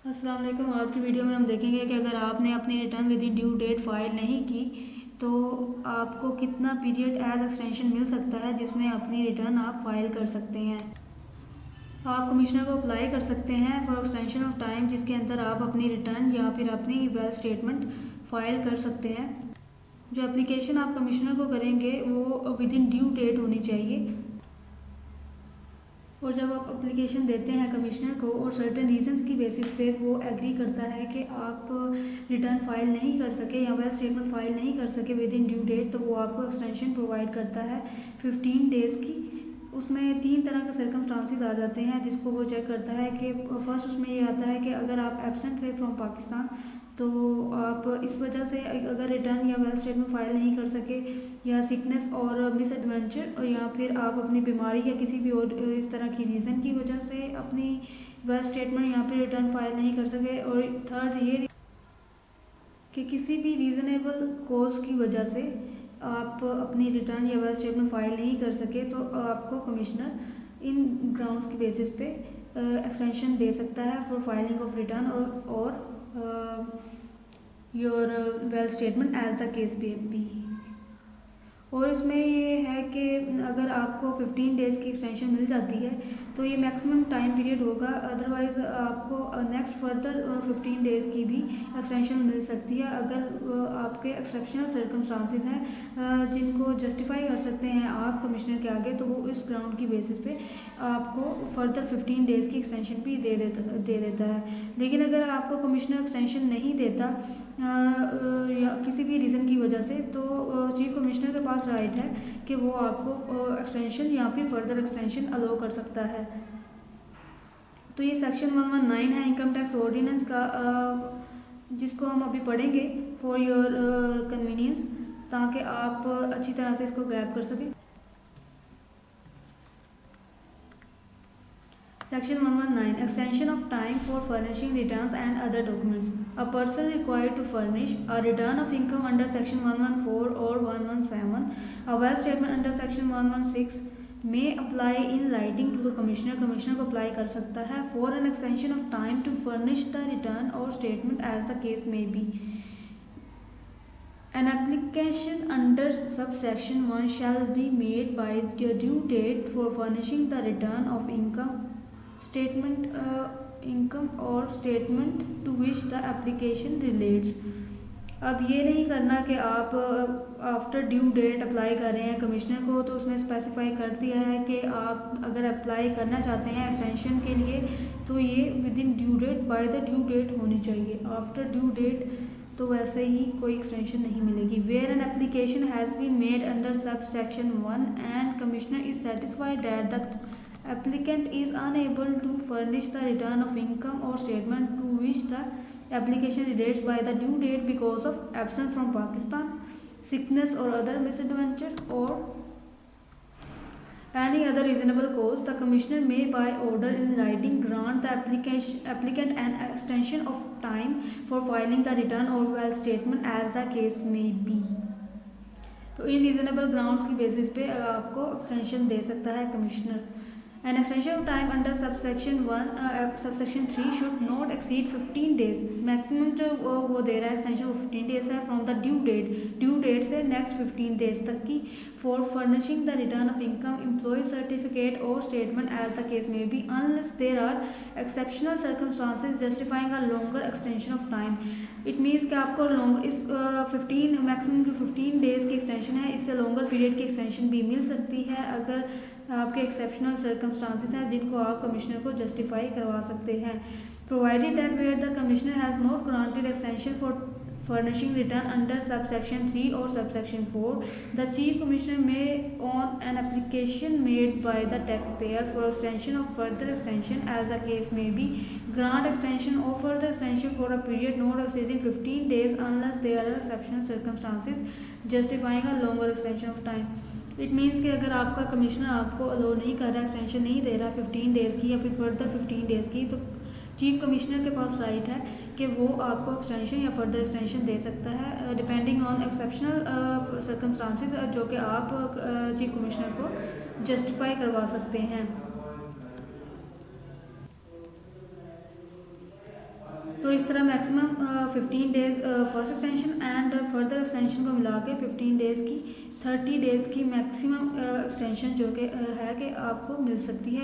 अस्सलाम वालेकुम। आज की वीडियो में हम देखेंगे कि अगर आपने अपनी return within due date file नहीं की तो आपको कितना पीरियड एज एक्सटेंशन मिल सकता है जिसमें अपनी रिटर्न आप फाइल कर सकते हैं। आप कमिश्नर को अप्लाई कर सकते हैं फॉर एक्सटेंशन ऑफ टाइम जिसके अंदर आप अपनी रिटर्न या फिर अपनी वेल्थ स्टेटमेंट फाइल कर सकते हैं। जो एप्लीकेशन आप कमिश्नर को करेंगे वो विद इन ड्यू डेट होनी चाहिए। और जब आप एप्लीकेशन देते हैं कमिश्नर को और सर्टेन रीजंस की बेसिस पे वो एग्री करता है कि आप रिटर्न फाइल नहीं कर सके या वेल्थ स्टेटमेंट फाइल नहीं कर सके विद इन ड्यू डेट, तो वो आपको एक्सटेंशन प्रोवाइड करता है 15 डेज़ की। उसमें 3 तरह के सर्कमस्टांसिस आ जाते हैं जिसको वो चेक करता है कि फर्स्ट उसमें ये आता है कि अगर आप एब्सेंट थे फ्रॉम पाकिस्तान तो आप इस वजह से अगर रिटर्न या वेल्थ स्टेटमेंट फाइल नहीं कर सके, या सिकनेस और मिस एडवेंचर, या फिर आप अपनी बीमारी या किसी भी और इस तरह की रीज़न की वजह से अपनी वेल्थ स्टेटमेंट या फिर रिटर्न फाइल नहीं कर सके, और थर्ड ये कि किसी भी रीज़नेबल कॉज की वजह से आप अपनी रिटर्न या वेल्थ स्टेटमेंट फाइल नहीं कर सके, तो आपको कमिश्नर इन ग्राउंड्स की बेसिस पे एक्सटेंशन दे सकता है फॉर फाइलिंग ऑफ रिटर्न और your wealth statement as the case may be. और इसमें ये है कि अगर आपको 15 डेज़ की एक्सटेंशन मिल जाती है तो ये मैक्सिमम टाइम पीरियड होगा, अदरवाइज़ आपको नेक्स्ट फर्दर 15 डेज़ की भी एक्सटेंशन मिल सकती है अगर आपके एक्सेप्शनल सर्कमस्टांसिस हैं जिनको जस्टिफाई कर सकते हैं आप कमिश्नर के आगे, तो वो इस ग्राउंड की बेसिस पे आपको फर्दर 15 डेज़ की एक्सटेंशन भी दे देता है। लेकिन अगर आपको कमिश्नर एक्सटेंशन नहीं देता या किसी भी रीज़न की वजह से, तो चीफ कमिश्नर के पास राइट है कि वो आपको एक्सटेंशन या फिर फर्दर एक्सटेंशन अलो कर सकता है। तो ये सेक्शन 119 है इनकम टैक्स ऑर्डिनेंस का, जिसको हम अभी पढ़ेंगे फॉर योर कन्वीनियंस, ताकि आप अच्छी तरह से इसको ग्रैब कर सकें। Section 119 Extension of time for furnishing returns and other documents. A person required to furnish a return of income under Section 114 or 117, a wealth statement under Section 116 may apply in writing to the Commissioner. Commissioner को apply कर सकता है for an extension of time to furnish the return or statement as the case may be. An application under subsection 1 shall be made by the due date for furnishing the return of income or statement to which the application relates. अब ये नहीं करना कि आप after due date apply कर रहे हैं commissioner को, तो उसने स्पेसिफाई कर दिया है कि आप अगर अप्लाई करना चाहते हैं एक्सटेंशन के लिए तो ये within due date by the due date होनी चाहिए। आफ्टर ड्यू डेट तो वैसे ही कोई एक्सटेंशन नहीं मिलेगी। Where an application has been made under sub section 1 and commissioner is satisfied that the applicant is unable to furnish the return of income or statement to which the application relates by the due date because of absence from Pakistan, sickness or other misadventure, or any other reasonable cause, the commissioner may by order in writing grant the applicant an extension of time for filing the return or wealth statement as the case may be. तो इन reasonable grounds की basis पे आपको extension दे सकता है commissioner. An extension of time under subsection 1, subsection 3 should not exceed 15 days. Maximum जो वो दे रहा है एक्सटेंशन वो 15 डेज है फ्रॉम द ड्यू डेट से नेक्स्ट 15 डेज तक की, for furnishing the return of income, employ certificate और statement as the case may be, unless there are exceptional circumstances justifying a longer extension of time. It means कि आपको long इस 15 maximum जो 15 days की extension है, इससे longer period की extension भी मिल सकती है अगर आपके एक्सेप्शनल सर्कमस्टांसेस हैं जिनको आप कमिश्नर को जस्टिफाई करवा सकते हैं। Provided that where the commissioner has not granted extension for furnishing return under subsection 3 or subsection 4, the chief commissioner may on an application made by the taxpayer for extension or further extension as the case may be, grant extension or further extension for a period not exceeding 15 days unless there are exceptional circumstances justifying a longer extension of time. It means कि अगर आपका commissioner आपको अलो नहीं कर रहा, extension नहीं दे रहा 15 days की या फिर फर्दर 15 डेज़ की, तो चीफ कमिश्नर के पास राइट है कि वो आपको एक्सटेंशन या फर्दर एक्सटेंशन दे सकता है डिपेंडिंग ऑन एक्सेप्शनल सर्कमस्टांसेस जो कि आप चीफ कमिश्नर को जस्टिफाई करवा सकते हैं। तो इस तरह maximum 15 days first extension and further extension को मिला के 15 डेज़ की 30 डेज़ की मैक्सिमम एक्सटेंशन जो कि है कि आपको मिल सकती है।